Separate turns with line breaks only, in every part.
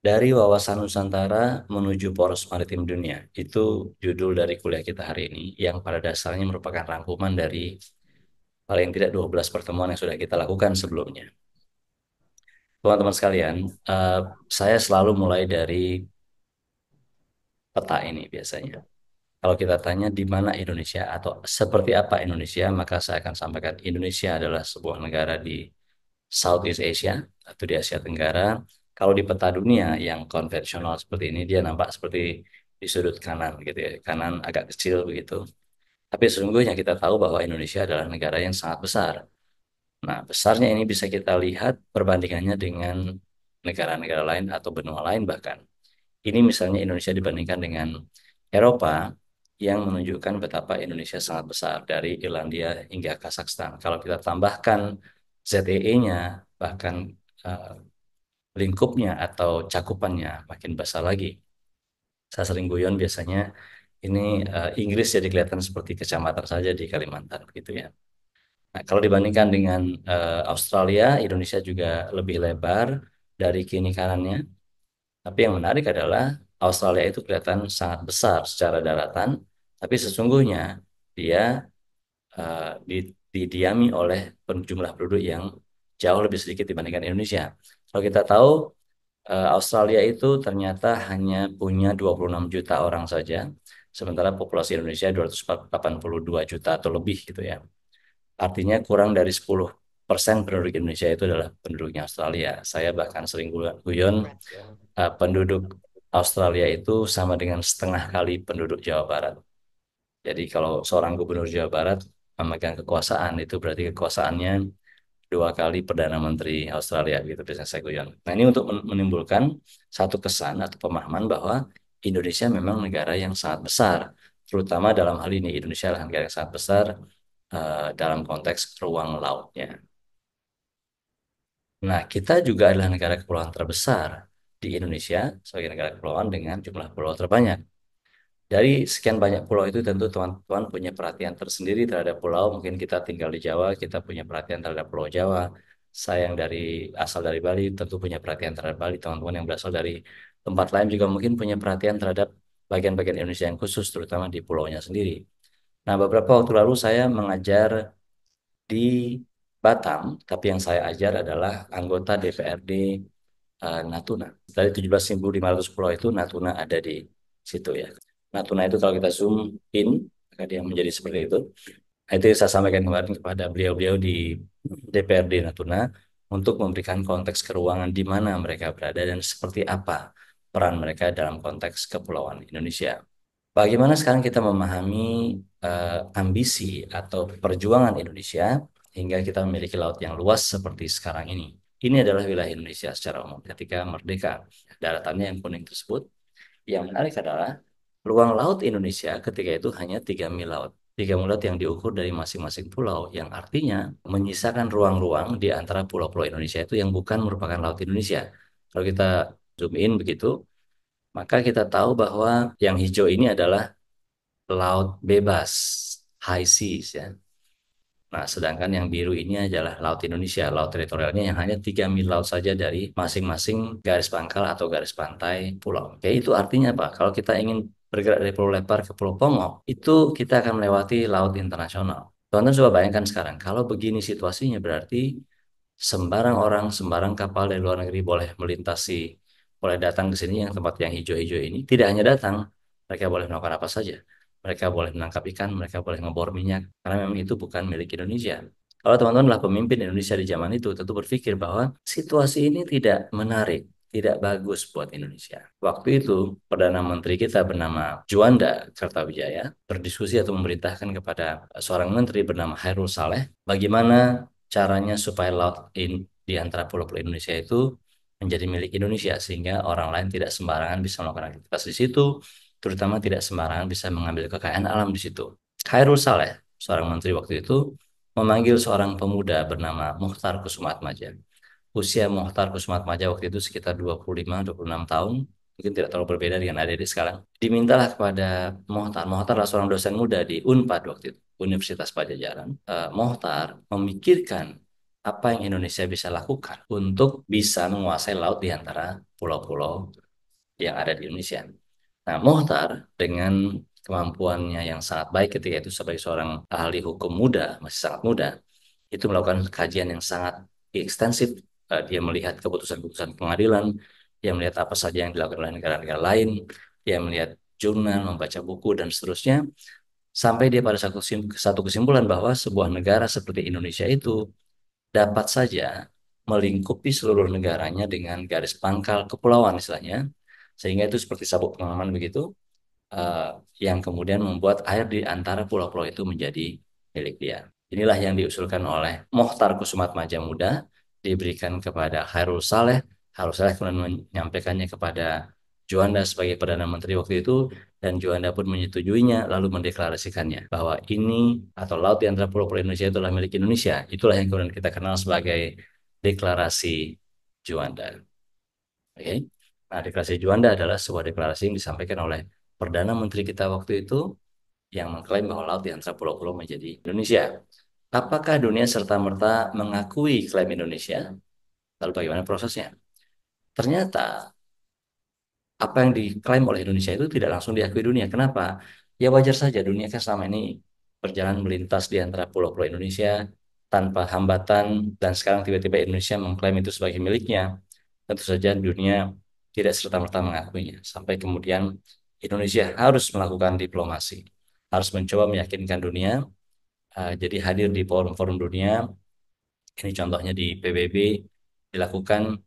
Dari Wawasan Nusantara menuju Poros Maritim Dunia. Itu judul dari kuliah kita hari ini, yang pada dasarnya merupakan rangkuman dari paling tidak 12 pertemuan yang sudah kita lakukan sebelumnya. Teman-teman sekalian, eh, saya selalu mulai dari peta ini biasanya. Kalau kita tanya di mana Indonesia atau seperti apa Indonesia, maka saya akan sampaikan Indonesia adalah sebuah negara di Southeast Asia atau di Asia Tenggara. Kalau di peta dunia yang konvensional seperti ini, dia nampak seperti di sudut kanan gitu ya, kanan agak kecil begitu. Tapi sesungguhnya kita tahu bahwa Indonesia adalah negara yang sangat besar. Nah, besarnya ini bisa kita lihat perbandingannya dengan negara-negara lain atau benua lain bahkan. Ini misalnya Indonesia dibandingkan dengan Eropa yang menunjukkan betapa Indonesia sangat besar dari Irlandia hingga Kazakhstan. Kalau kita tambahkan ZEE-nya, bahkan eh, lingkupnya atau cakupannya makin besar lagi. Saya sering guyon biasanya ini Inggris jadi kelihatan seperti kecamatan saja di Kalimantan gitu ya. Nah, kalau dibandingkan dengan Australia, Indonesia juga lebih lebar dari kini kanannya. Tapi yang menarik adalah Australia itu kelihatan sangat besar secara daratan, tapi sesungguhnya dia didiami oleh jumlah penduduk yang jauh lebih sedikit dibandingkan Indonesia. Kalau kita tahu Australia itu ternyata hanya punya 26 juta orang saja, sementara populasi Indonesia 282 juta atau lebih gitu ya. Artinya kurang dari 10% penduduk Indonesia itu adalah penduduknya Australia. Saya bahkan sering guyon penduduk Australia itu sama dengan setengah kali penduduk Jawa Barat. Jadi kalau seorang gubernur Jawa Barat memegang kekuasaan itu berarti kekuasaannya dua kali Perdana Menteri Australia gitu biasanya saya guyon. Nah ini untuk menimbulkan satu kesan atau pemahaman bahwa Indonesia memang negara yang sangat besar, terutama dalam hal ini Indonesia adalah negara yang sangat besar dalam konteks ruang lautnya. Nah, kita juga adalah negara kepulauan terbesar di Indonesia sebagai negara kepulauan dengan jumlah pulau terbanyak. Dari sekian banyak pulau itu tentu teman-teman punya perhatian tersendiri terhadap pulau. Mungkin kita tinggal di Jawa, kita punya perhatian terhadap Pulau Jawa. Saya yang asal dari Bali tentu punya perhatian terhadap Bali. Teman-teman yang berasal dari tempat lain juga mungkin punya perhatian terhadap bagian-bagian Indonesia yang khusus, terutama di pulaunya sendiri. Nah, beberapa waktu lalu saya mengajar di Batam, tapi yang saya ajar adalah anggota DPRD Natuna. Dari 17.500 pulau itu Natuna ada di situ ya. Natuna itu kalau kita zoom in, maka dia menjadi seperti itu. Nah, itu yang saya sampaikan kemarin kepada beliau-beliau di DPRD Natuna untuk memberikan konteks keruangan di mana mereka berada dan seperti apa peran mereka dalam konteks kepulauan Indonesia. Bagaimana sekarang kita memahami ambisi atau perjuangan Indonesia hingga kita memiliki laut yang luas seperti sekarang ini. Ini adalah wilayah Indonesia secara umum ketika merdeka. Daratannya yang kuning tersebut. Yang menarik adalah luang laut Indonesia ketika itu hanya 3 mil laut. 3 mil laut yang diukur dari masing-masing pulau, yang artinya menyisakan ruang-ruang di antara pulau-pulau Indonesia itu yang bukan merupakan laut Indonesia. Kalau kita zoom in begitu, maka kita tahu bahwa yang hijau ini adalah laut bebas, high seas ya. Nah, sedangkan yang biru ini adalah laut Indonesia, laut teritorialnya yang hanya 3 mil laut saja dari masing-masing garis pangkal atau garis pantai pulau. Oke, itu artinya apa? Kalau kita ingin bergerak dari Pulau Lepar ke Pulau Pomok, itu kita akan melewati laut internasional. Teman-teman coba bayangkan sekarang, kalau begini situasinya berarti sembarang orang, sembarang kapal dari luar negeri boleh melintasi, boleh datang ke sini yang tempat yang hijau-hijau ini. Tidak hanya datang, mereka boleh melakukan apa saja. Mereka boleh menangkap ikan, mereka boleh ngebor minyak, karena memang itu bukan milik Indonesia. Kalau teman-teman adalah pemimpin Indonesia di zaman itu, tentu berpikir bahwa situasi ini tidak menarik, tidak bagus buat Indonesia. Waktu itu, Perdana Menteri kita bernama Juanda Kertawijaya berdiskusi atau memerintahkan kepada seorang menteri bernama Hairul Saleh, bagaimana caranya supaya laut di antara pulau-pulau Indonesia itu menjadi milik Indonesia sehingga orang lain tidak sembarangan bisa melakukan aktivitas di situ, terutama tidak sembarangan bisa mengambil kekayaan alam di situ. Khairul Saleh, seorang menteri waktu itu, memanggil seorang pemuda bernama Mukhtar Kusumatmaja. Usia Mukhtar Kusumatmaja waktu itu sekitar 25-26 tahun, mungkin tidak terlalu berbeda dengan adik-adik sekarang. Dimintalah kepada Mukhtar. Mukhtar adalah seorang dosen muda di UNPAD waktu itu, Universitas Pajajaran. Mukhtar memikirkan apa yang Indonesia bisa lakukan untuk bisa menguasai laut di antara pulau-pulau yang ada di Indonesia. Nah, Mohtar dengan kemampuannya yang sangat baik ketika itu sebagai seorang ahli hukum muda, masih sangat muda, itu melakukan kajian yang sangat ekstensif. Dia melihat keputusan-keputusan pengadilan, dia melihat apa saja yang dilakukan oleh negara-negara lain, dia melihat jurnal, membaca buku, dan seterusnya, sampai dia pada satu kesimpulan bahwa sebuah negara seperti Indonesia itu dapat saja melingkupi seluruh negaranya dengan garis pangkal kepulauan istilahnya, sehingga itu seperti sabuk pengaman begitu, eh, yang kemudian membuat air di antara pulau-pulau itu menjadi milik dia. Inilah yang diusulkan oleh Mohtar Kusumatmaja Muda, diberikan kepada Khairul Saleh. Khairul Saleh kemudian menyampaikannya kepada Juanda sebagai Perdana Menteri waktu itu, dan Juanda pun menyetujuinya, lalu mendeklarasikannya bahwa ini atau laut di antara pulau-pulau Indonesia itulah milik Indonesia. Itulah yang kemudian kita kenal sebagai Deklarasi Juanda. Oke. Nah, deklarasi Juanda adalah sebuah deklarasi yang disampaikan oleh Perdana Menteri kita waktu itu yang mengklaim bahwa laut di antara pulau-pulau menjadi Indonesia. Apakah dunia serta-merta mengakui klaim Indonesia? Lalu bagaimana prosesnya? Ternyata apa yang diklaim oleh Indonesia itu tidak langsung diakui dunia. Kenapa? Ya wajar saja, dunia kan selama ini berjalan melintas di antara pulau-pulau Indonesia tanpa hambatan, dan sekarang tiba-tiba Indonesia mengklaim itu sebagai miliknya. Tentu saja dunia tidak serta-merta mengakuinya. Sampai kemudian Indonesia harus melakukan diplomasi, harus mencoba meyakinkan dunia, jadi hadir di forum-forum dunia. Ini contohnya di PBB dilakukan,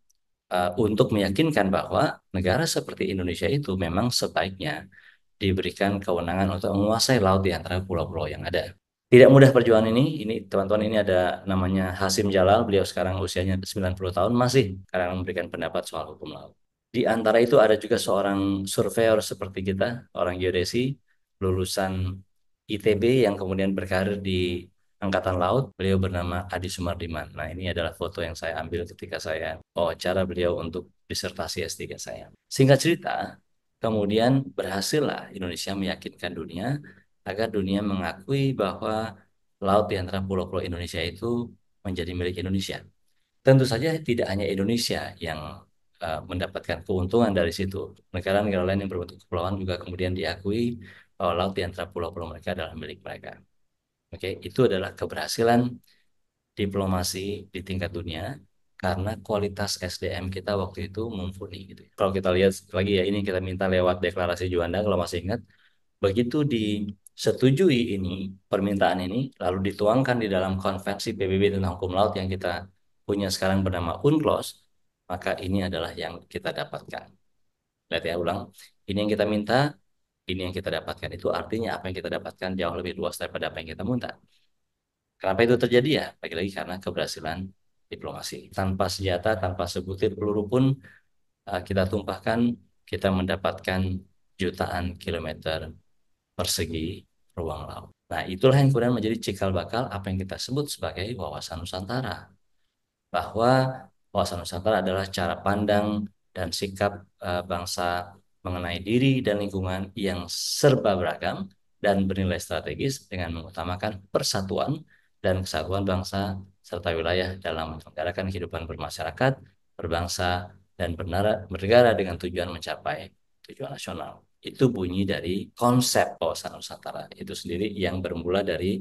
untuk meyakinkan bahwa negara seperti Indonesia itu memang sebaiknya diberikan kewenangan untuk menguasai laut di antara pulau-pulau yang ada. Tidak mudah perjuangan ini teman-teman, ini ada namanya Hasim Jalal, beliau sekarang usianya 90 tahun, masih sekarang memberikan pendapat soal hukum laut. Di antara itu ada juga seorang surveyor seperti kita, orang geodesi, lulusan ITB yang kemudian berkarir di Angkatan Laut. Beliau bernama Adi Sumardiman. Nah, ini adalah foto yang saya ambil ketika saya wawancara beliau untuk disertasi S3 saya. Singkat cerita, kemudian berhasillah Indonesia meyakinkan dunia agar dunia mengakui bahwa laut di antara pulau-pulau Indonesia itu menjadi milik Indonesia. Tentu saja tidak hanya Indonesia yang mendapatkan keuntungan dari situ. Negara-negara lain yang berbentuk kepulauan juga kemudian diakui bahwa laut di antara pulau-pulau mereka adalah milik mereka. Oke, itu adalah keberhasilan diplomasi di tingkat dunia karena kualitas SDM kita waktu itu mumpuni gitu. Kalau kita lihat lagi ya, ini kita minta lewat deklarasi Juanda kalau masih ingat, begitu disetujui ini, permintaan ini lalu dituangkan di dalam konvensi PBB tentang hukum laut yang kita punya sekarang bernama UNCLOS, maka ini adalah yang kita dapatkan. Lihat ya, ulang. Ini yang kita minta, ini yang kita dapatkan. Itu artinya apa yang kita dapatkan jauh lebih luas daripada apa yang kita minta. Kenapa itu terjadi ya? Lagi-lagi karena keberhasilan diplomasi. Tanpa senjata, tanpa sebutir peluru pun, kita tumpahkan, kita mendapatkan jutaan kilometer persegi ruang laut. Nah, itulah yang kemudian menjadi cikal bakal apa yang kita sebut sebagai wawasan Nusantara, bahwa wawasan Nusantara adalah cara pandang dan sikap bangsa mengenai diri dan lingkungan yang serba beragam dan bernilai strategis dengan mengutamakan persatuan dan kesatuan bangsa serta wilayah dalam menyelenggarakan kehidupan bermasyarakat, berbangsa, dan bernegara dengan tujuan mencapai tujuan nasional. Itu bunyi dari konsep wawasan Nusantara itu sendiri yang bermula dari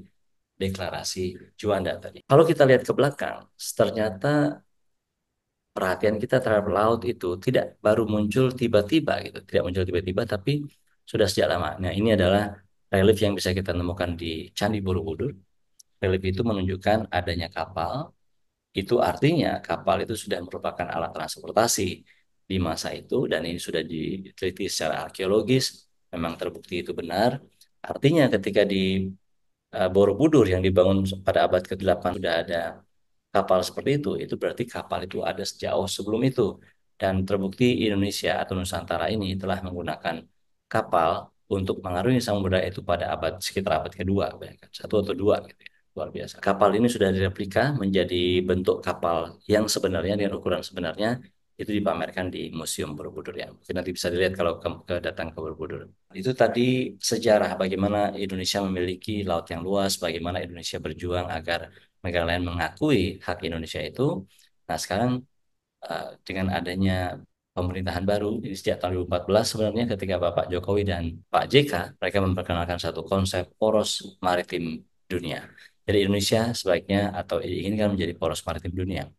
deklarasi Juanda tadi. Kalau kita lihat ke belakang, ternyata perhatian kita terhadap laut itu tidak baru muncul tiba-tiba gitu, tidak muncul tiba-tiba, tapi sudah sejak lama. Nah, ini adalah relief yang bisa kita temukan di Candi Borobudur. Relief itu menunjukkan adanya kapal. Itu artinya kapal itu sudah merupakan alat transportasi di masa itu, dan ini sudah diteliti secara arkeologis, memang terbukti itu benar. Artinya ketika di Borobudur yang dibangun pada abad ke-8 sudah ada kapal seperti itu berarti kapal itu ada sejauh sebelum itu. Dan terbukti Indonesia atau Nusantara ini telah menggunakan kapal untuk mengarungi samudera itu pada sekitar abad kedua, bayangkan, satu atau dua gitu ya. Luar biasa. Kapal ini sudah direplika menjadi bentuk kapal yang sebenarnya dengan ukuran sebenarnya, itu dipamerkan di Museum Borobudur ya. Mungkin nanti bisa dilihat kalau datang ke Borobudur. Itu tadi sejarah bagaimana Indonesia memiliki laut yang luas, bagaimana Indonesia berjuang agar negara lain mengakui hak Indonesia itu. Nah, sekarang dengan adanya pemerintahan baru ini sejak tahun 2014 sebenarnya ketika Bapak Jokowi dan Pak JK mereka memperkenalkan satu konsep poros maritim dunia. Jadi Indonesia sebaiknya atau diinginkan menjadi poros maritim dunia.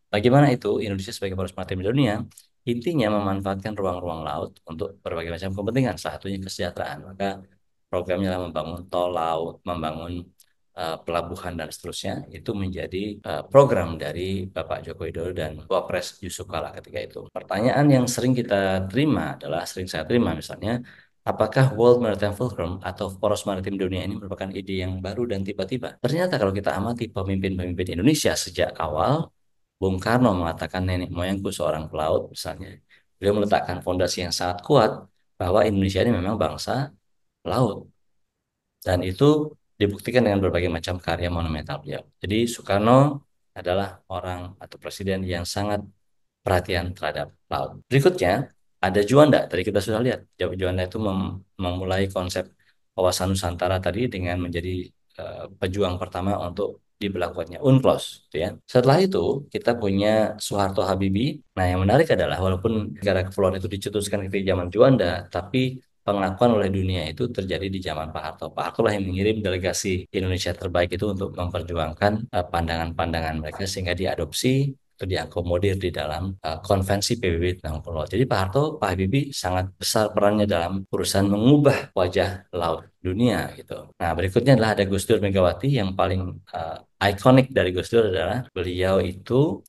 Bagaimana itu Indonesia sebagai poros maritim dunia? Intinya memanfaatkan ruang-ruang laut untuk berbagai macam kepentingan, salah satunya kesejahteraan. Maka programnya adalah membangun tol laut, membangun pelabuhan dan seterusnya. Itu menjadi program dari Bapak Joko Widodo dan Wapres Yusuf Kala ketika itu. Pertanyaan yang sering kita terima adalah, sering saya terima misalnya, apakah World Maritime Forum atau Poros Maritim Dunia ini merupakan ide yang baru dan tiba-tiba? Ternyata kalau kita amati pemimpin-pemimpin Indonesia sejak awal, Bung Karno mengatakan nenek moyangku seorang pelaut misalnya. Beliau meletakkan fondasi yang sangat kuat bahwa Indonesia ini memang bangsa laut. Dan itu dibuktikan dengan berbagai macam karya monumental beliau. Jadi Soekarno adalah orang atau presiden yang sangat perhatian terhadap laut. Berikutnya ada Juanda. Tadi kita sudah lihat. Juanda itu memulai konsep wawasan Nusantara tadi dengan menjadi pejuang pertama untuk diberlakukannya UNCLOS, gitu ya. Setelah itu kita punya Soeharto Habibie. Nah, yang menarik adalah walaupun negara kepulauan itu dicetuskan ketika zaman Juanda, tapi pengakuan oleh dunia itu terjadi di zaman Pak Harto. Pak Harto lah yang mengirim delegasi Indonesia terbaik itu untuk memperjuangkan pandangan-pandangan mereka sehingga diadopsi atau diakomodir di dalam konvensi PBB tentang pulau. Jadi Pak Harto, Pak Habibie sangat besar perannya dalam urusan mengubah wajah laut dunia gitu. Nah, berikutnya adalah ada Gus Dur Megawati yang paling ikonik dari Gus Dur adalah beliau itu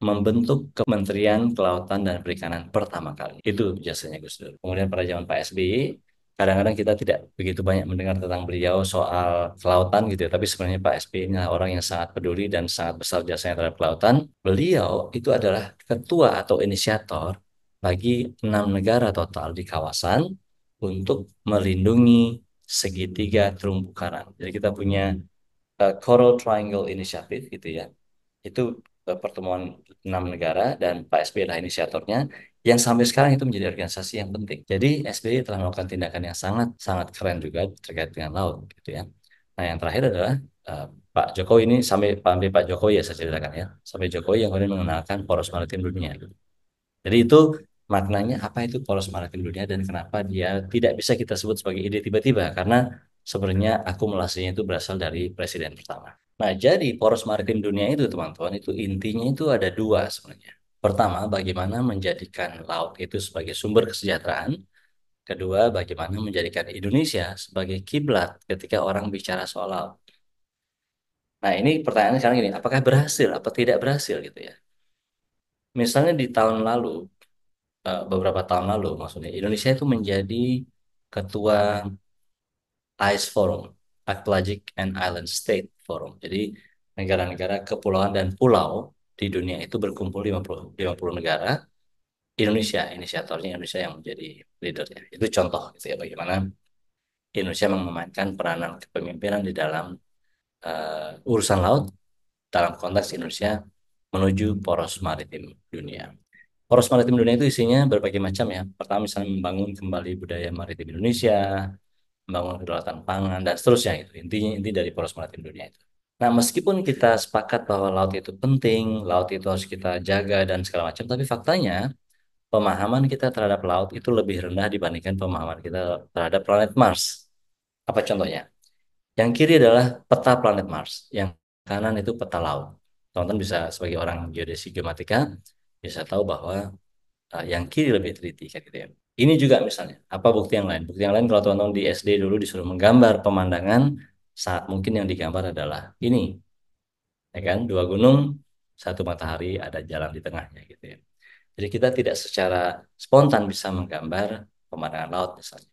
membentuk Kementerian Kelautan dan Perikanan pertama kali. Itu jasanya Gus Dur. Kemudian pada zaman Pak SBY kadang-kadang kita tidak begitu banyak mendengar tentang beliau soal kelautan gitu ya, tapi sebenarnya Pak SBY ini adalah orang yang sangat peduli dan sangat besar jasanya terhadap kelautan. Beliau itu adalah ketua atau inisiator bagi 6 negara total di kawasan untuk melindungi segitiga terumbu karang. Jadi kita punya Coral Triangle Initiative gitu ya. Itu pertemuan 6 negara dan Pak SBY adalah inisiatornya yang sampai sekarang itu menjadi organisasi yang penting. Jadi SBY telah melakukan tindakan yang sangat sangat keren juga terkait dengan laut gitu ya. Nah, yang terakhir adalah eh, Pak Jokowi ini sampai Pak Jokowi ya saya ceritakan ya. Sampai Jokowi yang kemudian mengenalkan poros maritim dunia. Jadi itu maknanya apa itu poros maritim dunia dan kenapa dia tidak bisa kita sebut sebagai ide tiba-tiba karena sebenarnya akumulasinya itu berasal dari presiden pertama. Nah, jadi poros maritim dunia itu teman-teman itu intinya itu ada dua sebenarnya. Pertama, bagaimana menjadikan laut itu sebagai sumber kesejahteraan. Kedua, bagaimana menjadikan Indonesia sebagai kiblat ketika orang bicara soal laut. Nah, ini pertanyaannya sekarang gini, apakah berhasil atau tidak berhasil gitu ya. Misalnya di tahun lalu beberapa tahun lalu maksudnya Indonesia itu menjadi ketua ICE Forum, Archipelagic and Island State Forum. Jadi negara-negara kepulauan dan pulau di dunia itu berkumpul 50 negara. Indonesia inisiatornya, Indonesia yang menjadi leadernya. Itu contoh gitu ya bagaimana Indonesia memainkan peranan kepemimpinan di dalam urusan laut dalam konteks Indonesia menuju poros maritim dunia. Poros maritim dunia itu isinya berbagai macam ya. Pertama misalnya membangun kembali budaya maritim Indonesia, membangun kedaulatan pangan dan seterusnya itu. Intinya inti dari poros maritim dunia itu. Nah, meskipun kita sepakat bahwa laut itu penting, laut itu harus kita jaga dan segala macam, tapi faktanya pemahaman kita terhadap laut itu lebih rendah dibandingkan pemahaman kita terhadap planet Mars. Apa contohnya? Yang kiri adalah peta planet Mars, yang kanan itu peta laut. Teman-teman bisa sebagai orang geodesi geomatika bisa tahu bahwa yang kiri lebih teliti kan gitu ya. Ini juga misalnya, apa bukti yang lain? Bukti yang lain kalau teman-teman di SD dulu disuruh menggambar pemandangan, saat mungkin yang digambar adalah ini, ya kan? Dua gunung, satu matahari, ada jalan di tengahnya gitu ya. Jadi kita tidak secara spontan bisa menggambar pemandangan laut misalnya.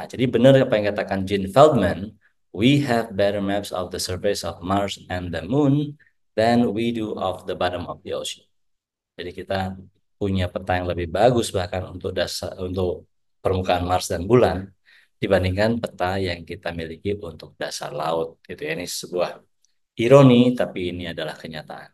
Nah, jadi benar apa yang katakan Gene Feldman, we have better maps of the surface of Mars and the Moon than we do of the bottom of the ocean. Jadi kita punya peta yang lebih bagus bahkan untuk untuk permukaan Mars dan bulan dibandingkan peta yang kita miliki untuk dasar laut. Gitu ya. Ini sebuah ironi tapi ini adalah kenyataan.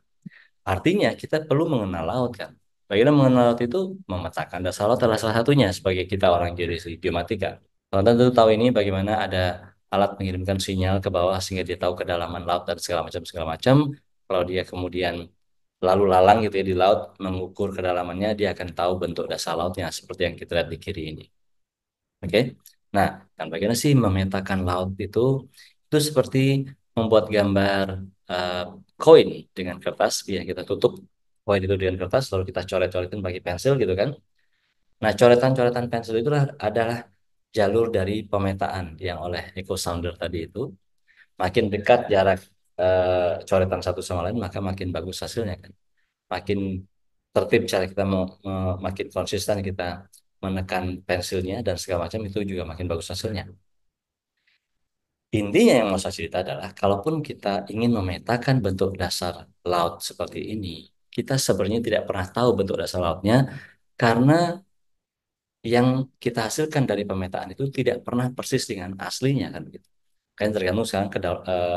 Artinya kita perlu mengenal laut kan. Bagaimana mengenal laut itu memetakan dasar laut adalah salah satunya sebagai kita orang geodesi geomatika. Teman-teman tentu tahu ini bagaimana ada alat mengirimkan sinyal ke bawah sehingga dia tahu kedalaman laut dan segala macam segala macam. Kalau dia kemudian lalu lalang gitu ya di laut mengukur kedalamannya, dia akan tahu bentuk dasar lautnya seperti yang kita lihat di kiri ini. Oke. Nah, dan bagaimana sih memetakan laut itu seperti membuat gambar eh, koin dengan kertas yang kita tutup koin itu dengan kertas lalu kita coret-coretin pakai pensil gitu kan. Nah, coretan-coretan pensil itulah adalah jalur dari pemetaan yang oleh echo sounder tadi itu. Makin dekat jarak coretan satu sama lain, maka makin bagus hasilnya kan. Makin tertib cara kita makin konsisten kita menekan pensilnya dan segala macam itu juga makin bagus hasilnya. Intinya yang mau saya cerita adalah, kalaupun kita ingin memetakan bentuk dasar laut seperti ini, kita sebenarnya tidak pernah tahu bentuk dasar lautnya karena yang kita hasilkan dari pemetaan itu tidak pernah persis dengan aslinya kan gitu. Kan tergantung sekarang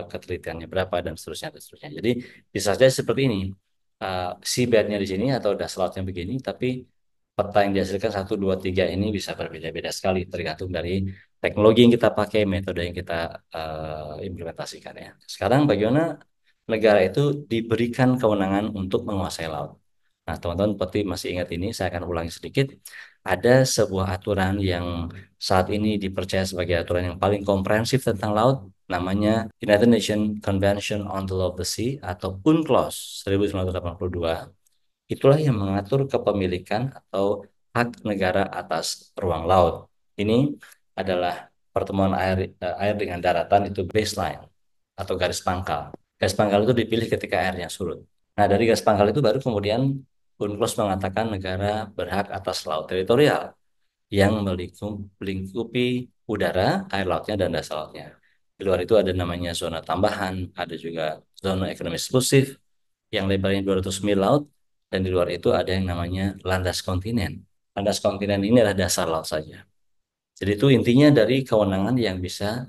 ketelitiannya berapa dan seterusnya dan seterusnya. Jadi bisa saja seperti ini. Seabednya di sini atau dasar lautnya begini, tapi peta yang dihasilkan satu, dua, tiga ini bisa berbeda-beda sekali tergantung dari teknologi yang kita pakai, metode yang kita implementasikan ya. Sekarang bagaimana negara itu diberikan kewenangan untuk menguasai laut. Nah, teman-teman pasti masih ingat ini, saya akan ulangi sedikit. Ada sebuah aturan yang saat ini dipercaya sebagai aturan yang paling komprehensif tentang laut, namanya United Nations Convention on the Law of the Sea atau UNCLOS 1982. Itulah yang mengatur kepemilikan atau hak negara atas ruang laut. Ini adalah pertemuan air dengan daratan itu baseline atau garis pangkal. Garis pangkal itu dipilih ketika airnya surut. Nah, dari garis pangkal itu baru kemudian UNCLOS mengatakan negara berhak atas laut teritorial yang melingkupi udara, air lautnya, dan dasar lautnya. Di luar itu ada namanya zona tambahan, ada juga zona ekonomi eksklusif yang lebarnya 200 mil laut, dan di luar itu ada yang namanya landas kontinen. Landas kontinen ini adalah dasar laut saja. Jadi itu intinya dari kewenangan yang bisa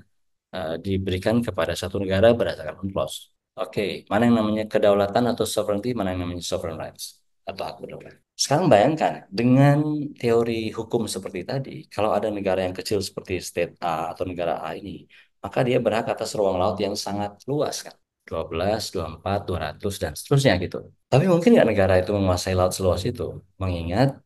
diberikan kepada satu negara berdasarkan UNCLOS. Oke, mana yang namanya kedaulatan atau sovereignty, mana yang namanya sovereign rights atau hak berdaulat. Sekarang bayangkan dengan teori hukum seperti tadi, kalau ada negara yang kecil seperti state A atau negara A ini, maka dia berhak atas ruang laut yang sangat luas kan. 12, 24, 200 dan seterusnya gitu. Tapi mungkin nggak negara itu menguasai laut seluas itu, mengingat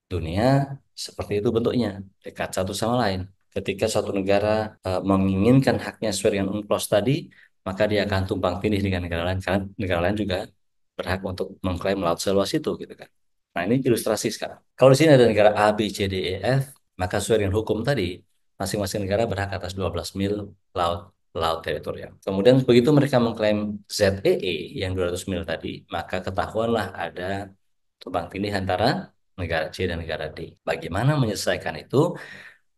dunia seperti itu bentuknya, dekat satu sama lain. Ketika suatu negara menginginkan haknya sesuai dengan UNCLOS tadi, maka dia akan tumpang tindih dengan negara lain, karena negara lain juga berhak untuk mengklaim laut seluas itu, gitu kan. Nah, ini ilustrasi sekarang. Kalau di sini ada negara A, B, C, D, E, F, maka sesuai dengan hukum tadi, masing-masing negara berhak atas 12 mil laut laut teritorial. Kemudian begitu mereka mengklaim ZEE yang 200 mil tadi, maka ketahuanlah ada tumpang tindih antara negara C dan negara D. Bagaimana menyelesaikan itu?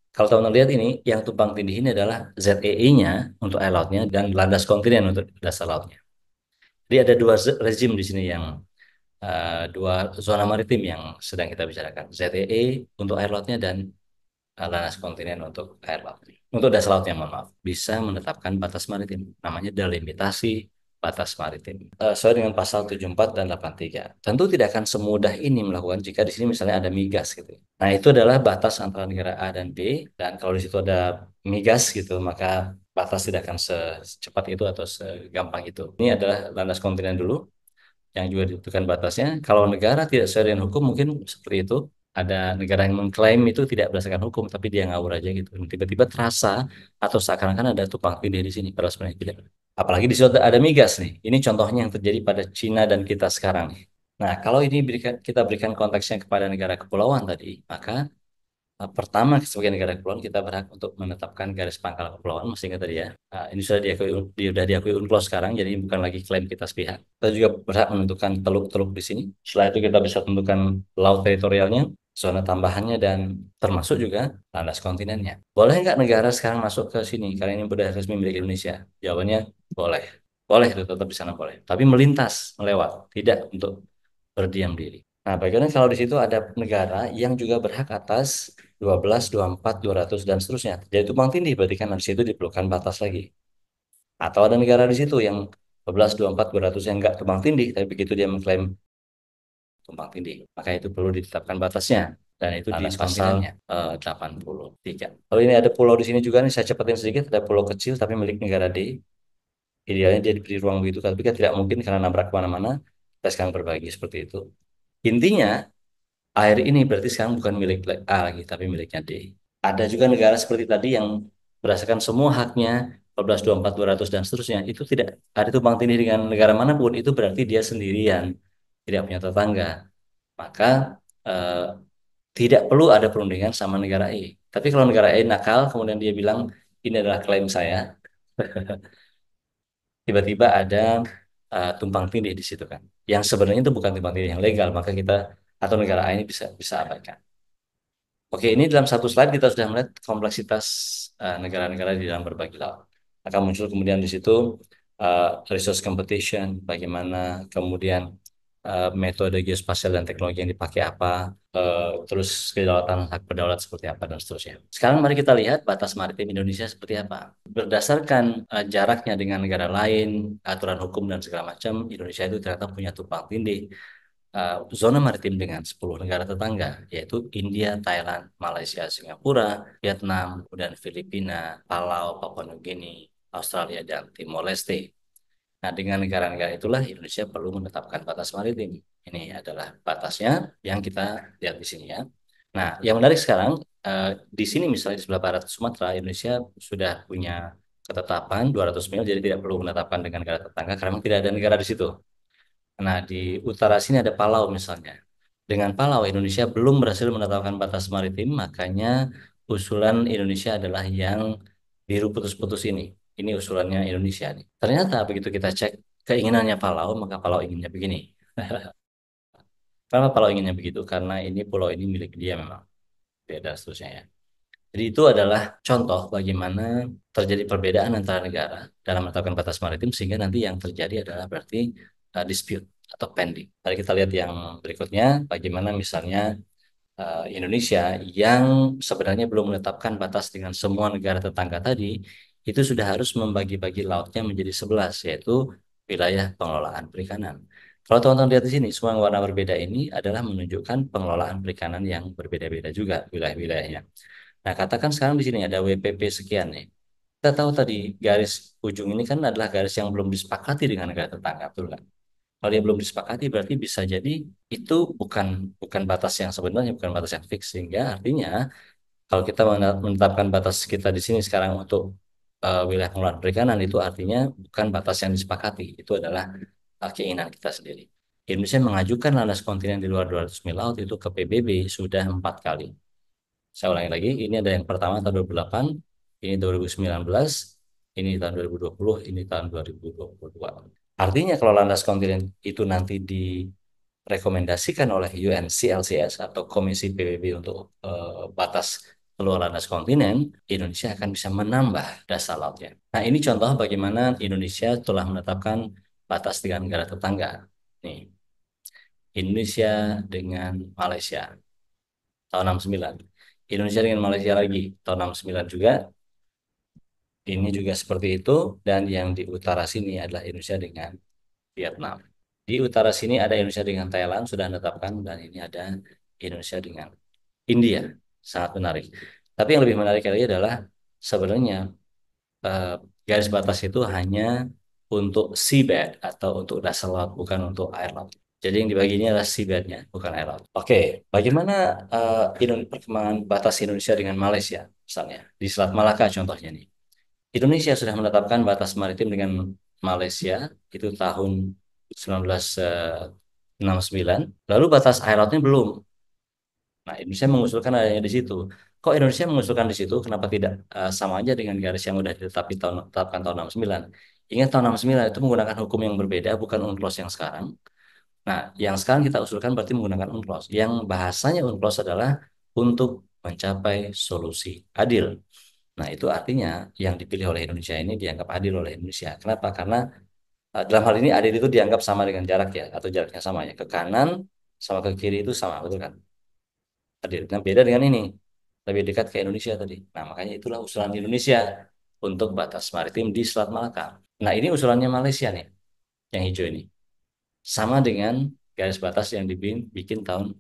Kalau teman-teman lihat ini, yang tumpang tindih ini adalah ZEE-nya untuk air lautnya dan landas kontinen untuk dasar lautnya. Jadi ada dua rezim di sini yang dua zona maritim yang sedang kita bicarakan. ZEE untuk air lautnya dan landas kontinen untuk air laut. Untuk dasar lautnya, mohon maaf. Bisa menetapkan batas maritim. Namanya delimitasi batas maritim. Sesuai dengan pasal 74 dan 83. Tentu tidak akan semudah ini melakukan jika di sini misalnya ada migas gitu. Nah, itu adalah batas antara negara A dan B. Dan kalau di situ ada migas gitu, maka batas tidak akan secepat itu atau segampang itu. Ini adalah landas kontinen dulu yang juga ditentukan batasnya. Kalau negara tidak sesuai dengan hukum mungkin seperti itu. Ada negara yang mengklaim itu tidak berdasarkan hukum, tapi dia ngawur aja gitu. Tiba-tiba terasa atau seakan-akan ada tumpang tindih di sini, padahal sebenarnya tidak. Apalagi di situ ada migas nih. Ini contohnya yang terjadi pada Cina dan kita sekarang nih. Nah, kalau ini kita berikan konteksnya kepada negara kepulauan tadi, maka pertama, sebagai negara kepulauan kita berhak untuk menetapkan garis pangkal kepulauan, masih ingat tadi ya. Ini sudah diakui UNCLOS sekarang, jadi bukan lagi klaim kita sepihak. Kita juga berhak menentukan teluk-teluk di sini. Setelah itu kita bisa tentukan laut teritorialnya, zona tambahannya, dan termasuk juga landas kontinennya. Boleh nggak negara sekarang masuk ke sini karena ini sudah resmi milik Indonesia? Jawabannya boleh. Boleh itu tetap di sana boleh. Tapi melintas, melewat, tidak untuk berdiam diri. Nah, bagaimana kalau di situ ada negara yang juga berhak atas 12, 24, 200 dan seterusnya. Jadi tumpang tindih berarti kan di situ diperlukan batas lagi. Atau ada negara di situ yang 12, 24, 200 yang enggak tumpang tindih, tapi begitu dia mengklaim tumpang tindih, maka itu perlu ditetapkan batasnya. dan itu di pasal 83. Lalu ini ada pulau di sini juga nih, saya cepetin sedikit. Ada pulau kecil tapi milik negara D. Idealnya dia diberi ruang begitu, tapi kan tidak mungkin karena nabrak kemana-mana. Kita sekarang berbagi seperti itu. Intinya, air ini berarti sekarang bukan milik A lagi, tapi miliknya D. Ada juga negara seperti tadi yang berdasarkan semua haknya, 1424, 200, dan seterusnya, itu tidak ada tumpang tindih dengan negara manapun, itu berarti dia sendirian, tidak punya tetangga. Maka eh, tidak perlu ada perundingan sama negara E. Tapi kalau negara E nakal, kemudian dia bilang, ini adalah klaim saya, tiba-tiba ada tumpang tindih di situ kan. Yang sebenarnya itu bukan tumpang tindih yang legal, maka kita atau negara A ini bisa bisa abaikan. Oke, ini dalam satu slide kita sudah melihat kompleksitas negara-negara di dalam berbagi laut. Akan muncul kemudian di situ resource competition, bagaimana kemudian metode geospasial dan teknologi yang dipakai apa, terus kedaulatan hak berdaulat seperti apa dan seterusnya. Sekarang mari kita lihat batas maritim Indonesia seperti apa. Berdasarkan jaraknya dengan negara lain, aturan hukum dan segala macam, Indonesia itu ternyata punya tumpang tindih zona maritim dengan 10 negara tetangga, yaitu India, Thailand, Malaysia, Singapura, Vietnam, kemudian Filipina, Palau, Papua Nugini, Australia, dan Timor Leste. Nah, dengan negara-negara itulah Indonesia perlu menetapkan batas maritim. Ini adalah batasnya yang kita lihat di sini ya. Nah, yang menarik sekarang, di sini misalnya di sebelah barat Sumatera, Indonesia sudah punya ketetapan 200 mil, jadi tidak perlu menetapkan dengan negara tetangga karena memang tidak ada negara di situ. Nah, di utara sini ada Palau misalnya. Dengan Palau, Indonesia belum berhasil menetapkan batas maritim, makanya usulan Indonesia adalah yang biru putus-putus ini. Ini usulannya Indonesia nih. Ternyata begitu kita cek keinginannya Palau, maka Palau inginnya begini. Kenapa Palau inginnya begitu? Karena ini pulau ini milik dia memang. Beda seterusnya ya. Jadi itu adalah contoh bagaimana terjadi perbedaan antara negara dalam menetapkan batas maritim sehingga nanti yang terjadi adalah berarti dispute atau pending. Mari kita lihat yang berikutnya, bagaimana misalnya Indonesia yang sebenarnya belum menetapkan batas dengan semua negara tetangga tadi, itu sudah harus membagi-bagi lautnya menjadi 11, yaitu wilayah pengelolaan perikanan. Kalau teman-teman lihat di sini, semua yang warna berbeda ini adalah menunjukkan pengelolaan perikanan yang berbeda-beda juga wilayah-wilayahnya. Nah, katakan sekarang di sini ada WPP sekian nih. Kita tahu tadi garis ujung ini kan adalah garis yang belum disepakati dengan negara tetangga, betul kan? Kalau dia belum disepakati berarti bisa jadi itu bukan bukan batas yang sebenarnya, bukan batas yang fix. Sehingga artinya kalau kita menetapkan batas kita di sini sekarang untuk wilayah pengelolaan perikanan itu artinya bukan batas yang disepakati. Itu adalah keinginan kita sendiri. Indonesia mengajukan landas kontinen di luar 200 mil laut itu ke PBB sudah 4 kali. Saya ulangi lagi, ini ada yang pertama tahun 2008, ini 2019, ini tahun 2020, ini tahun 2022. Artinya kalau landas kontinen itu nanti direkomendasikan oleh UNCLCS atau Komisi PBB untuk batas keluar landas kontinen, Indonesia akan bisa menambah dasar lautnya. Nah, ini contoh bagaimana Indonesia telah menetapkan batas dengan negara tetangga. Nih, Indonesia dengan Malaysia tahun 69. Indonesia dengan Malaysia lagi tahun 69 juga. Ini juga seperti itu dan yang di utara sini adalah Indonesia dengan Vietnam. Di utara sini ada Indonesia dengan Thailand sudah menetapkan dan ini ada Indonesia dengan India. Sangat menarik. Tapi yang lebih menarik lagi adalah sebenarnya eh, garis batas itu hanya untuk seabed atau untuk dasar laut bukan untuk air laut. Jadi yang dibagi ini adalah seabednya, bukan air laut. Oke, bagaimana perkembangan batas Indonesia dengan Malaysia, misalnya di Selat Malaka contohnya nih. Indonesia sudah menetapkan batas maritim dengan Malaysia itu tahun 1969. Lalu batas air lautnya belum. Nah, Indonesia mengusulkan adanya di situ. Kok Indonesia mengusulkan di situ? Kenapa tidak sama aja dengan garis yang sudah ditetapkan tahun 69? Ingat tahun 69 itu menggunakan hukum yang berbeda, bukan UNCLOS yang sekarang. Nah, yang sekarang kita usulkan berarti menggunakan UNCLOS. Yang bahasanya UNCLOS adalah untuk mencapai solusi adil. Nah, itu artinya yang dipilih oleh Indonesia ini dianggap adil oleh Indonesia. Kenapa? Karena dalam hal ini adil itu dianggap sama dengan jarak ya, atau jaraknya sama ya. Ke kanan sama ke kiri itu sama, betul kan? Adil. Nah, beda dengan ini. Lebih dekat ke Indonesia tadi. Nah, makanya itulah usulan Indonesia untuk batas maritim di Selat Malaka. Nah, ini usulannya Malaysia nih, yang hijau ini. Sama dengan garis batas yang dibikin tahun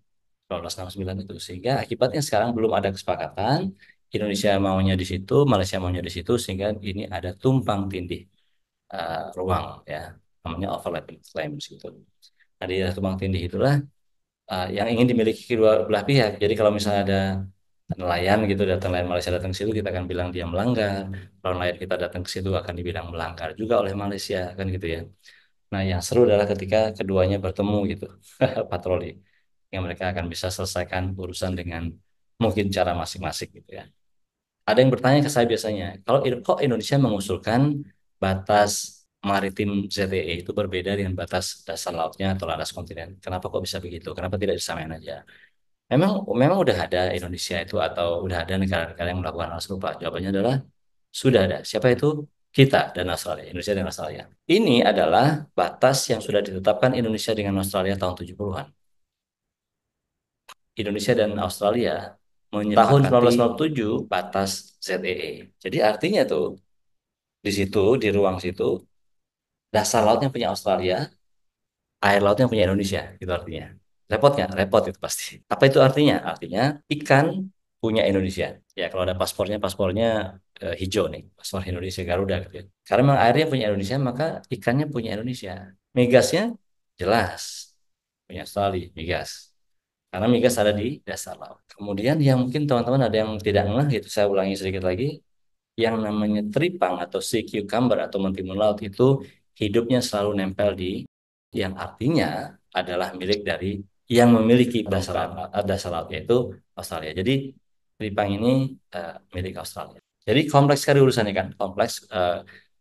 1969 itu. Sehingga akibatnya sekarang belum ada kesepakatan. Indonesia maunya di situ, Malaysia maunya di situ, sehingga ini ada tumpang tindih ruang ya, namanya overlapping claims gitu. Nah, di tumpang tindih itulah yang ingin dimiliki kedua belah pihak. Jadi kalau misalnya ada nelayan gitu datang, nelayan Malaysia datang ke situ, kita akan bilang dia melanggar. Kalau nelayan kita datang ke situ akan dibilang melanggar juga oleh Malaysia, kan gitu ya. Nah, yang seru adalah ketika keduanya bertemu gitu, patroli, yang mereka akan bisa selesaikan urusan dengan mungkin cara masing-masing gitu ya. Ada yang bertanya ke saya biasanya, kalau kok Indonesia mengusulkan batas maritim ZEE itu berbeda dengan batas dasar lautnya atau landas kontinen? Kenapa kok bisa begitu? Kenapa tidak disamain aja? Memang memang udah ada Indonesia itu atau udah ada negara-negara yang melakukan hal serupa? Jawabannya adalah sudah ada. Siapa itu? Kita dan Australia, Indonesia dan Australia. Ini adalah batas yang sudah ditetapkan Indonesia dengan Australia tahun 70-an. Indonesia dan Australia tahun 1997 batas ZEE. Jadi artinya tuh di situ, di ruang situ, dasar lautnya punya Australia, air lautnya punya Indonesia, itu artinya. Repot nggak? Repot itu pasti. Apa itu artinya? Artinya ikan punya Indonesia. Ya kalau ada paspornya, paspornya hijau nih, paspor Indonesia Garuda gitu ya. Karena memang airnya punya Indonesia, maka ikannya punya Indonesia. Migasnya jelas punya Australia, migas. Karena migas ada di dasar laut. Kemudian yang mungkin teman-teman ada yang tidak ngeh gitu, saya ulangi sedikit lagi. Yang namanya teripang atau sea cucumber atau mentimun laut itu hidupnya selalu nempel di yang artinya adalah milik dari yang memiliki dasar laut yaitu Australia. Jadi teripang ini milik Australia. Jadi kompleks sekali urusannya kan, kompleks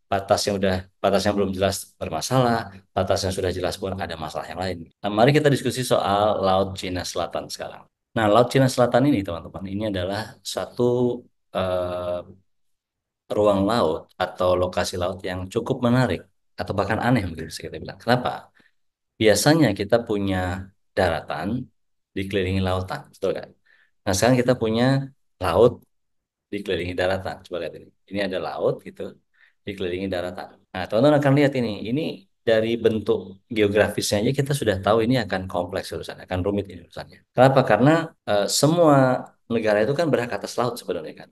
batas yang batas yang belum jelas bermasalah, batas yang sudah jelas pun ada masalah yang lain. Nah, mari kita diskusi soal Laut Cina Selatan sekarang. Nah, Laut Cina Selatan ini teman-teman, ini adalah satu eh, ruang laut atau lokasi laut yang cukup menarik atau bahkan aneh mungkin bisa kita bilang. Kenapa? Biasanya kita punya daratan dikelilingi lautan, betul kan? Nah, sekarang kita punya laut dikelilingi daratan. Coba lihat ini. Ini ada laut gitu dikelilingi daratan. Nah, teman-teman akan lihat ini. Ini dari bentuk geografisnya aja kita sudah tahu ini akan kompleks urusannya, akan rumit ini urusannya. Kenapa? Karena semua negara itu kan berhak atas laut sebenarnya kan.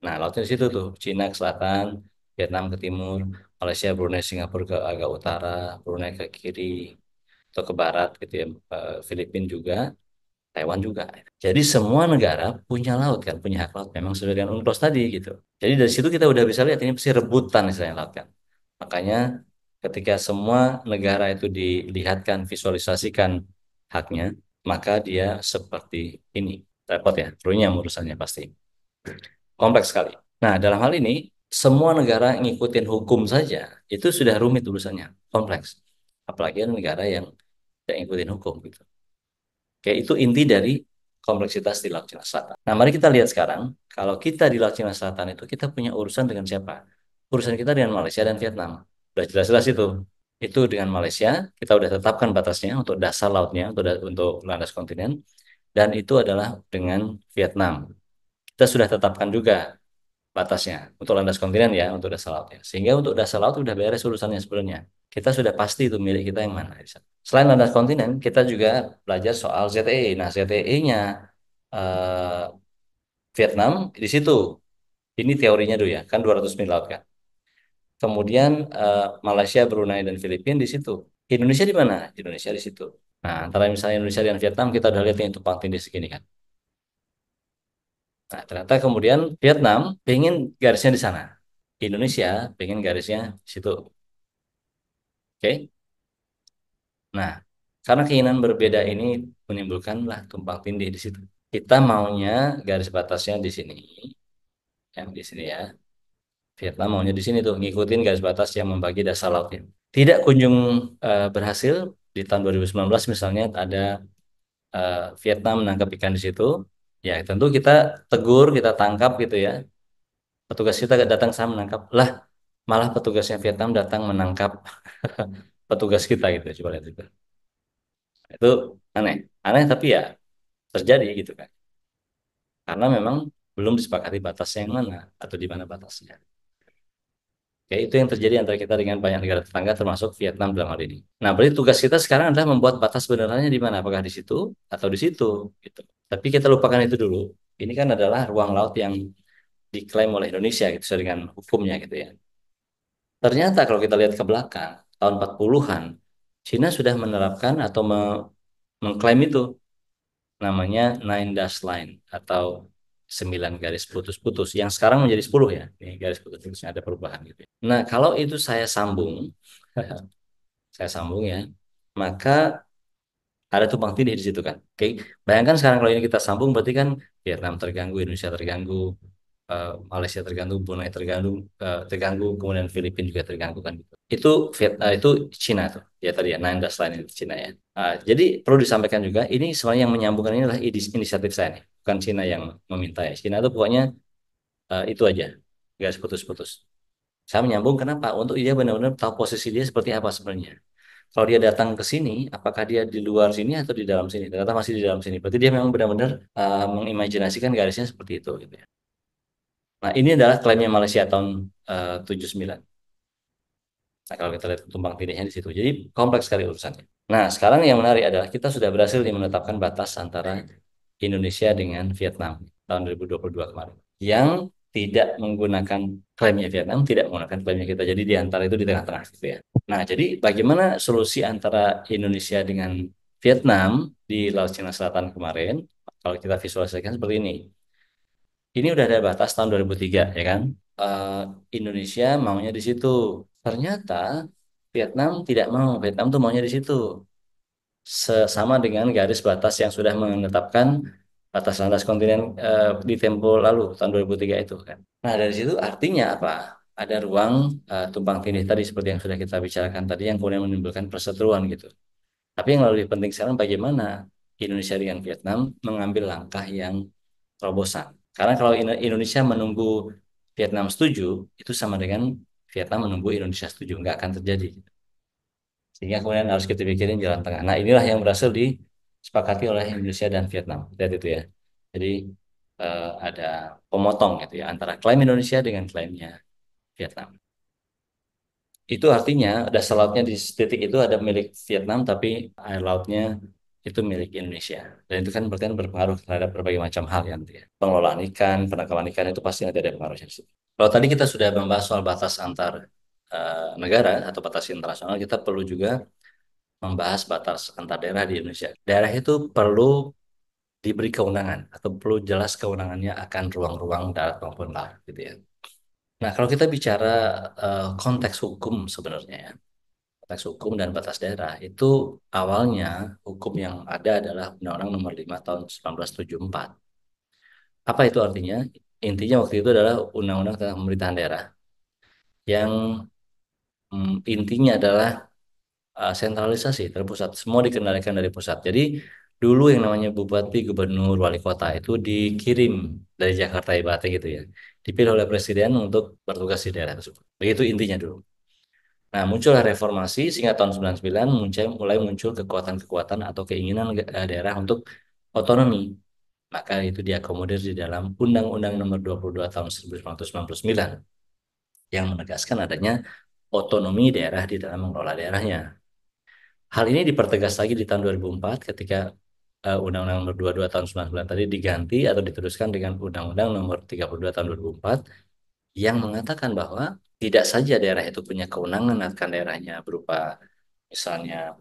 Nah, lautnya di situ tuh, Cina ke selatan, Vietnam ke timur, Malaysia, Brunei, Singapura ke agak utara, Brunei ke kiri atau ke barat gitu ya, Filipina juga, Taiwan juga. Jadi semua negara punya laut kan, punya hak laut. Memang sesuai dengan UNCLOS tadi gitu. Jadi dari situ kita udah bisa lihat ini pasti rebutan istilahnya laut kan. Makanya ketika semua negara itu dilihatkan, visualisasikan haknya, maka dia seperti ini. Repot ya, runyam urusannya pasti. Kompleks sekali. Nah, dalam hal ini, semua negara ngikutin hukum saja, itu sudah rumit urusannya, kompleks. Apalagi ada negara yang tidak ngikutin hukum gitu. Oke, itu inti dari kompleksitas di Laut Cina Selatan. Nah, mari kita lihat sekarang, kalau kita di Laut Cina Selatan itu, kita punya urusan dengan siapa? Urusan kita dengan Malaysia dan Vietnam. Sudah jelas-jelas itu. Itu dengan Malaysia, kita sudah tetapkan batasnya untuk dasar lautnya, untuk landas kontinen, dan itu adalah dengan Vietnam. Kita sudah tetapkan juga batasnya untuk landas kontinen ya untuk dasar lautnya. Sehingga untuk dasar laut sudah beres urusannya sebenarnya. Kita sudah pasti itu milik kita yang mana. Selain landas kontinen, kita juga belajar soal ZEE. Nah, ZEE-nya Vietnam di situ. Ini teorinya dulu ya, kan 200 mil laut kan. Kemudian Malaysia, Brunei, dan Filipina di situ. Indonesia di mana? Indonesia di situ. Nah, antara misalnya Indonesia dan Vietnam, kita udah lihat yang tumpang tindih segini kan. Nah, ternyata kemudian Vietnam pengen garisnya di sana. Indonesia pengen garisnya di situ. Oke. Nah, karena keinginan berbeda ini menimbulkanlah tumpang tindih di situ. Kita maunya garis batasnya di sini, yang di sini ya. Vietnam maunya di sini tuh, ngikutin garis batas yang membagi dasar lautnya. Tidak kunjung berhasil di tahun 2019 misalnya ada Vietnam menangkap ikan di situ. Ya, tentu kita tegur, kita tangkap gitu ya. Petugas kita datang sana menangkap. Lah, malah petugasnya Vietnam datang menangkap petugas kita gitu. Coba lihat itu. Itu aneh. Aneh tapi ya terjadi gitu kan. Karena memang belum disepakati batasnya yang mana atau di mana batasnya. Kayak itu yang terjadi antara kita dengan banyak negara tetangga termasuk Vietnam dalam hal ini. Nah, berarti tugas kita sekarang adalah membuat batas sebenarnya di mana, apakah di situ atau di situ gitu. Tapi kita lupakan itu dulu. Ini kan adalah ruang laut yang diklaim oleh Indonesia gitu sesuai dengan hukumnya gitu ya. Ternyata kalau kita lihat ke belakang, tahun 40-an, Cina sudah menerapkan atau mengklaim itu namanya Nine Dash Line atau 9 garis putus-putus yang sekarang menjadi 10 ya. Ini garis putus-putusnya ada perubahan gitu ya. Nah, kalau itu saya sambung, saya sambung ya, maka ada tumpang tindih di situ kan. Oke, bayangkan sekarang kalau ini kita sambung berarti kan Vietnam terganggu, Indonesia terganggu, Malaysia terganggu, Brunei terganggu, terganggu, kemudian Filipina juga terganggu kan gitu. Itu Cina tuh. Ya tadi ya, Nine Dash Line itu Cina ya. Jadi perlu disampaikan juga ini sebenarnya yang menyambungkan ini adalah inisiatif saya nih, bukan Cina yang meminta ya. Cina itu pokoknya itu aja, garis putus-putus. Saya menyambung kenapa? Untuk dia benar-benar tahu posisi dia seperti apa sebenarnya. Kalau dia datang ke sini, apakah dia di luar sini atau di dalam sini? Ternyata masih di dalam sini. Berarti dia memang benar-benar mengimajinasikan garisnya seperti itu gitu ya. Nah, ini adalah klaimnya Malaysia tahun 79. Nah, kalau kita lihat tumpang tindihnya di situ. Jadi kompleks sekali urusannya. Nah, sekarang yang menarik adalah kita sudah berhasil nih menetapkan batas antara Indonesia dengan Vietnam tahun 2022 kemarin. Yang tidak menggunakan klaimnya Vietnam, tidak menggunakan klaimnya kita. Jadi di antara itu di tengah-tengah gitu ya. Nah, jadi bagaimana solusi antara Indonesia dengan Vietnam di Laut Cina Selatan kemarin? Kalau kita visualisasikan seperti ini. Ini udah ada batas tahun 2003 ya kan? Eh, Indonesia maunya di situ. Ternyata Vietnam tidak mau. Vietnam tuh maunya di situ. Sesama dengan garis batas yang sudah menetapkan batas landas kontinen di tempo lalu tahun 2003 itu kan. Nah, dari situ artinya apa? Ada ruang tumpang tindih tadi seperti yang sudah kita bicarakan tadi yang kemudian menimbulkan perseteruan gitu. Tapi yang lebih penting sekarang bagaimana Indonesia dengan Vietnam mengambil langkah yang terobosan. Karena kalau Indonesia menunggu Vietnam setuju, itu sama dengan Vietnam menunggu Indonesia setuju, nggak akan terjadi. Sehingga kemudian harus kita pikirin jalan tengah. Nah, inilah yang berhasil disepakati oleh Indonesia dan Vietnam. Lihat itu ya. Jadi ada pemotong gitu ya antara klaim Indonesia dengan klaimnya Vietnam. Itu artinya dasar lautnya di titik itu ada milik Vietnam, tapi air lautnya itu milik Indonesia. Dan itu kan berarti kan berpengaruh terhadap berbagai macam hal ya nanti ya. Pengelolaan ikan, penangkapan ikan itu pasti nanti ada pengaruhnya di situ. Kalau tadi kita sudah membahas soal batas antar negara atau batas internasional, kita perlu juga membahas batas antar daerah di Indonesia. Daerah itu perlu diberi kewenangan atau perlu jelas kewenangannya akan ruang-ruang darat maupun laut gitu ya. Nah, kalau kita bicara konteks hukum sebenarnya ya, konteks hukum dan batas daerah itu awalnya hukum yang ada adalah Undang-Undang Nomor 5 Tahun 1974. Apa itu artinya? Intinya waktu itu adalah undang-undang tentang pemerintahan daerah yang intinya adalah sentralisasi terpusat, semua dikendalikan dari pusat. Jadi dulu yang namanya bupati, gubernur, wali kota itu dikirim dari Jakarta ibaratnya gitu ya, dipilih oleh presiden untuk bertugas di daerah tersebut. Begitu intinya dulu. Nah, muncullah reformasi sehingga tahun 99 mulai muncul kekuatan-kekuatan atau keinginan daerah untuk otonomi. Maka itu diakomodir di dalam Undang-Undang Nomor 22 Tahun 1999 yang menegaskan adanya otonomi daerah di dalam mengelola daerahnya. Hal ini dipertegas lagi di tahun 2004 ketika Undang-Undang Nomor 22 Tahun 99 tadi diganti atau diteruskan dengan Undang-Undang Nomor 32 Tahun 2004 yang mengatakan bahwa tidak saja daerah itu punya kewenangan akan daerahnya berupa misalnya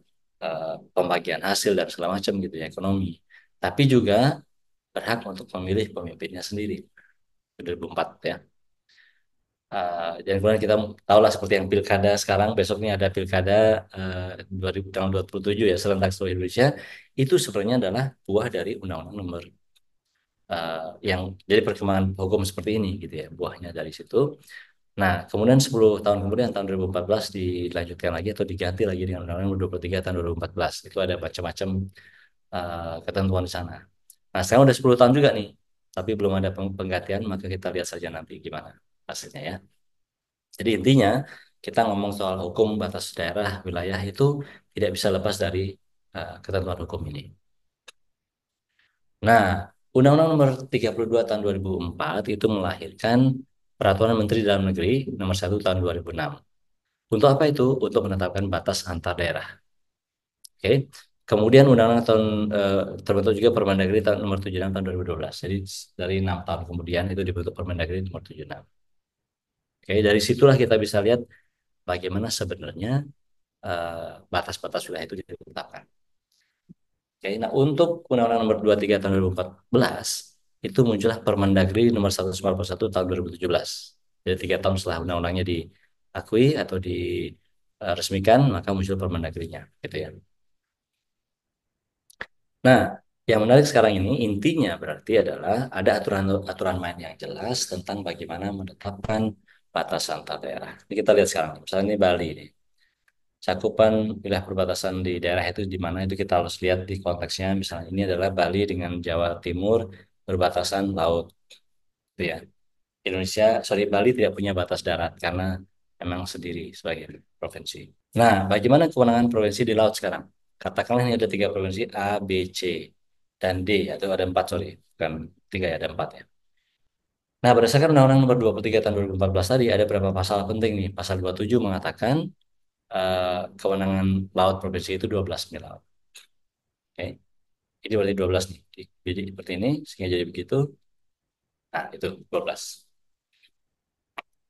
pembagian hasil dan segala macam gitu ya ekonomi, tapi juga berhak untuk memilih pemimpinnya sendiri. 2004 ya. Dan kemudian kita tahu lah seperti yang pilkada sekarang, besoknya ada pilkada 2000, tanggal 27 ya, serentak seluruh Indonesia, itu sebenarnya adalah buah dari Undang-Undang Nomor yang jadi perkembangan hukum seperti ini gitu ya, buahnya dari situ. Nah, kemudian 10 tahun kemudian tahun 2014 dilanjutkan lagi atau diganti lagi dengan Undang-Undang Nomor 23 tahun 2014. Itu ada macam-macam ketentuan di sana. Nah, sekarang udah 10 tahun juga nih, tapi belum ada penggantian, maka kita lihat saja nanti gimana hasilnya ya. Jadi intinya kita ngomong soal hukum batas daerah wilayah itu tidak bisa lepas dari ketentuan hukum ini. Nah, Undang-Undang Nomor 32 Tahun 2004 itu melahirkan Peraturan Menteri Dalam Negeri Nomor 1 Tahun 2006. Untuk apa itu? Untuk menetapkan batas antar daerah. Oke. Kemudian undang-undang terbentuk juga Permendagri tahun nomor 76 tahun 2012. Jadi dari 6 tahun kemudian itu dibentuk Permendagri nomor 76. Oke, dari situlah kita bisa lihat bagaimana sebenarnya batas-batas wilayah itu ditetapkan. Oke, nah untuk Undang-Undang nomor 23 tahun 2014 itu muncullah Permendagri nomor 191 tahun 2017. Jadi 3 tahun setelah undang-undangnya diakui atau diresmikan, maka muncul Permendagrinya, gitu ya. Nah, yang menarik sekarang ini intinya berarti adalah ada aturan-aturan main yang jelas tentang bagaimana menetapkan batas antar daerah. Ini kita lihat sekarang, misalnya ini Bali nih. Cakupan wilayah perbatasan di daerah itu di mana itu kita harus lihat di konteksnya. Misalnya ini adalah Bali dengan Jawa Timur berbatasan laut, gitu ya. Bali tidak punya batas darat karena memang sendiri sebagai provinsi. Nah, bagaimana kewenangan provinsi di laut sekarang? Katakanlah ini ada 3 provinsi A, B, C, dan D, atau ada 4, sorry. Bukan 3 ya, ada 4 ya. Nah, berdasarkan Undang-Undang Nomor 23 Tahun 2014 tadi, ada beberapa pasal penting nih. Pasal 27 mengatakan kewenangan laut provinsi itu 12 mil laut. Oke. Ini berarti 12 nih. Jadi seperti ini, sehingga jadi begitu. Nah, itu 12.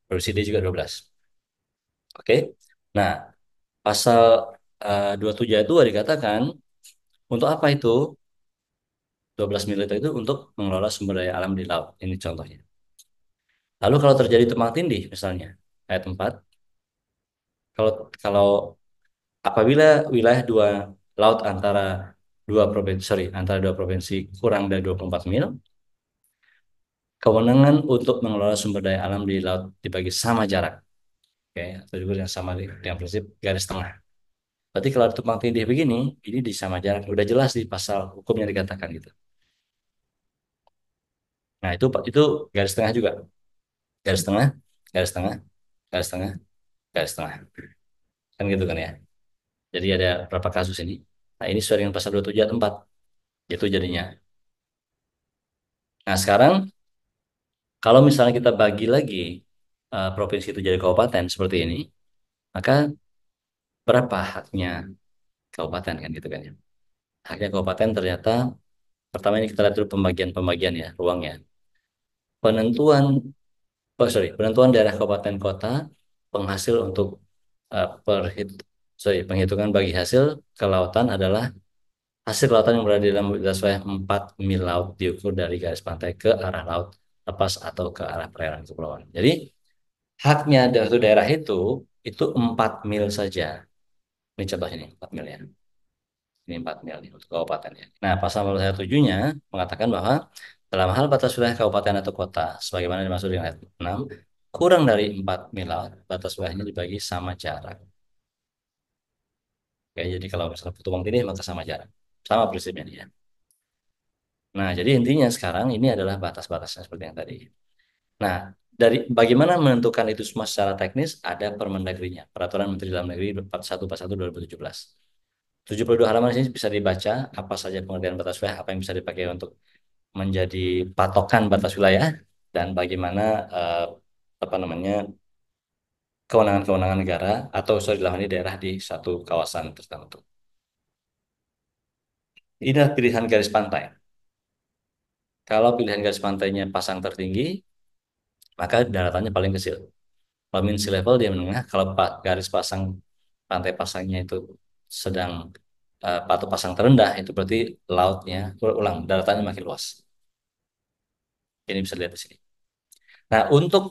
Provinsi D juga 12. Oke. Nah, pasal 27 itu dikatakan, untuk apa itu? 12 mil itu untuk mengelola sumber daya alam di laut. Ini contohnya. Lalu kalau terjadi tumpang tindih misalnya, ayat 4, kalau kalau apabila wilayah laut antara antara dua provinsi kurang dari 24 mil, kewenangan untuk mengelola sumber daya alam di laut dibagi sama jarak, oke, atau juga yang sama dengan prinsip garis tengah. Berarti kalau ada tumpang tindih begini, ini di sama jarak, udah jelas di pasal hukumnya dikatakan gitu. Nah, itu garis tengah juga, garis tengah, garis tengah, garis tengah, garis tengah, kan gitu kan ya. Jadi ada berapa kasus ini? Nah, ini sesuai dengan pasal 27 ayat 4. Itu jadinya. Nah, sekarang kalau misalnya kita bagi lagi provinsi itu jadi kabupaten seperti ini, maka berapa haknya kabupaten kan gitu kan ya. Haknya kabupaten ternyata pertama ini kita lihat dulu pembagian-pembagian ya, ruangnya. Penentuan, penentuan daerah kabupaten kota, penghasil untuk eh, perhit, penghitungan bagi hasil kelautan adalah hasil kelautan yang berada di dalam garis wilayah 4 mil laut diukur dari garis pantai ke arah laut lepas atau ke arah perairan kepulauan. Jadi haknya dari satu daerah itu 4 mil saja. Ini contohnya nih 4 mil ya. Ini 4 mil nih untuk kabupaten ya. Nah, pasal 47-nya mengatakan bahwa dalam hal batas wilayah kabupaten atau kota, sebagaimana dimaksud di ayat 6, kurang dari 4 mil laut, batas wilayahnya dibagi sama jarak. Oke, jadi kalau misalnya tumpang tindih maka sama jarak. Sama prinsipnya dia. Nah, jadi intinya sekarang ini adalah batas-batasnya seperti yang tadi. Nah, dari bagaimana menentukan itu semua secara teknis ada Permendagrinya, Peraturan Menteri Dalam Negeri 41 2017. 72 halaman ini bisa dibaca apa saja pengertian batas wilayah, apa yang bisa dipakai untuk menjadi patokan batas wilayah dan bagaimana apa namanya kewenangan-kewenangan negara atau sorry dalam ini daerah di satu kawasan tertentu. Ini adalah pilihan garis pantai. Kalau pilihan garis pantainya pasang tertinggi, maka daratannya paling kecil. Kalau min sea level dia menengah, kalau garis pasang pantai pasangnya itu sedang atau pasang terendah itu berarti lautnya daratannya makin luas. Ini bisa dilihat di sini. Nah, untuk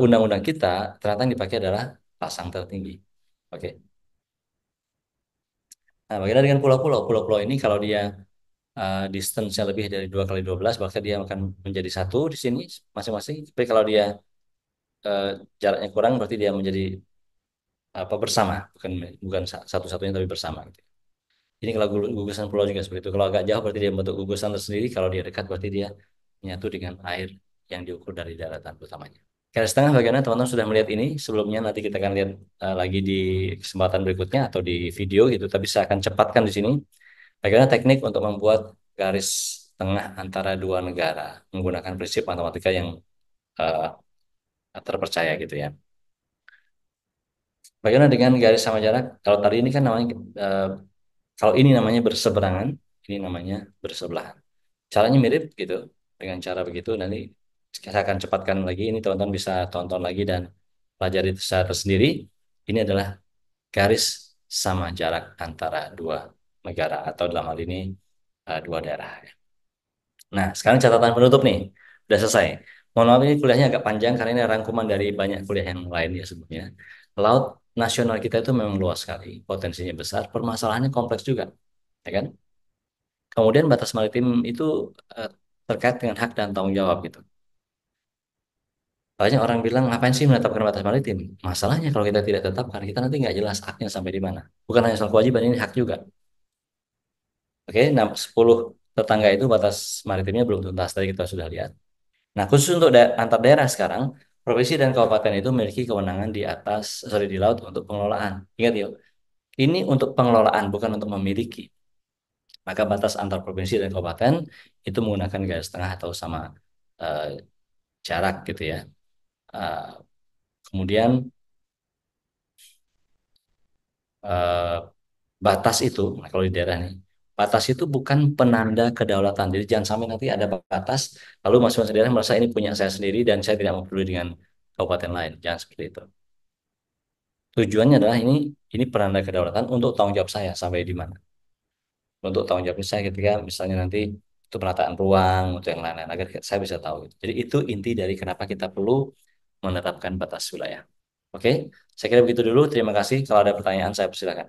undang-undang kita ternyata yang dipakai adalah pasang tertinggi. Oke. Nah, bagaimana dengan pulau-pulau? Pulau-pulau ini kalau dia distance-nya lebih dari 2 kali 12, maka dia akan menjadi satu di sini masing-masing. Tapi kalau dia eh, jaraknya kurang, berarti dia menjadi apa bersama, bukan bukan satu-satunya tapi bersama. Gitu. Ini kalau gugusan pulau juga seperti itu. Kalau agak jauh berarti dia membentuk gugusan tersendiri. Kalau dia dekat berarti dia menyatu dengan air yang diukur dari daratan utamanya. Garis tengah bagaimana teman-teman sudah melihat ini sebelumnya, nanti kita akan lihat lagi di kesempatan berikutnya atau di video gitu, tapi saya akan cepatkan di sini. Bagaimana teknik untuk membuat garis tengah antara dua negara menggunakan prinsip matematika yang uh, terpercaya gitu ya. Bagaimana dengan garis sama jarak? Kalau tadi ini kan namanya eh, kalau ini namanya berseberangan, ini namanya bersebelahan. Caranya mirip gitu. Dengan cara begitu nanti saya akan cepatkan lagi. Ini teman-teman bisa tonton lagi dan pelajari secara tersendiri. Ini adalah garis sama jarak antara dua negara atau dalam hal ini dua daerah. Nah, sekarang catatan penutup nih. Udah selesai. Mohon maaf ini kuliahnya agak panjang karena ini rangkuman dari banyak kuliah yang lain ya sebetulnya. Laut nasional kita itu memang luas sekali, potensinya besar, permasalahannya kompleks juga, ya kan? Kemudian batas maritim itu eh, terkait dengan hak dan tanggung jawab gitu. Banyak orang bilang, ngapain sih menetapkan batas maritim? Masalahnya kalau kita tidak tetapkan, kita nanti nggak jelas haknya sampai di mana. Bukan hanya soal kewajiban, ini hak juga. Oke, nah 10 tetangga itu batas maritimnya belum tuntas, tadi kita sudah lihat. Nah, khusus untuk antar daerah sekarang, provinsi dan kabupaten itu memiliki kewenangan di atas, sorry, di laut untuk pengelolaan. Ingat yuk, ini untuk pengelolaan, bukan untuk memiliki. Maka batas antar provinsi dan kabupaten itu menggunakan garis tengah atau sama eh, jarak gitu ya. Eh, kemudian eh, batas itu, nah kalau di daerah nih, batas itu bukan penanda kedaulatan. Jadi jangan sampai nanti ada batas, lalu masing-masing daerah merasa ini punya saya sendiri dan saya tidak mau peduli dengan kabupaten lain. Jangan seperti itu. Tujuannya adalah ini penanda kedaulatan untuk tanggung jawab saya sampai di mana. Untuk tanggung jawab saya ketika misalnya nanti itu penataan ruang untuk yang lain-lain agar saya bisa tahu. Jadi itu inti dari kenapa kita perlu menetapkan batas wilayah. Oke, saya kira begitu dulu. Terima kasih. Kalau ada pertanyaan saya persilakan.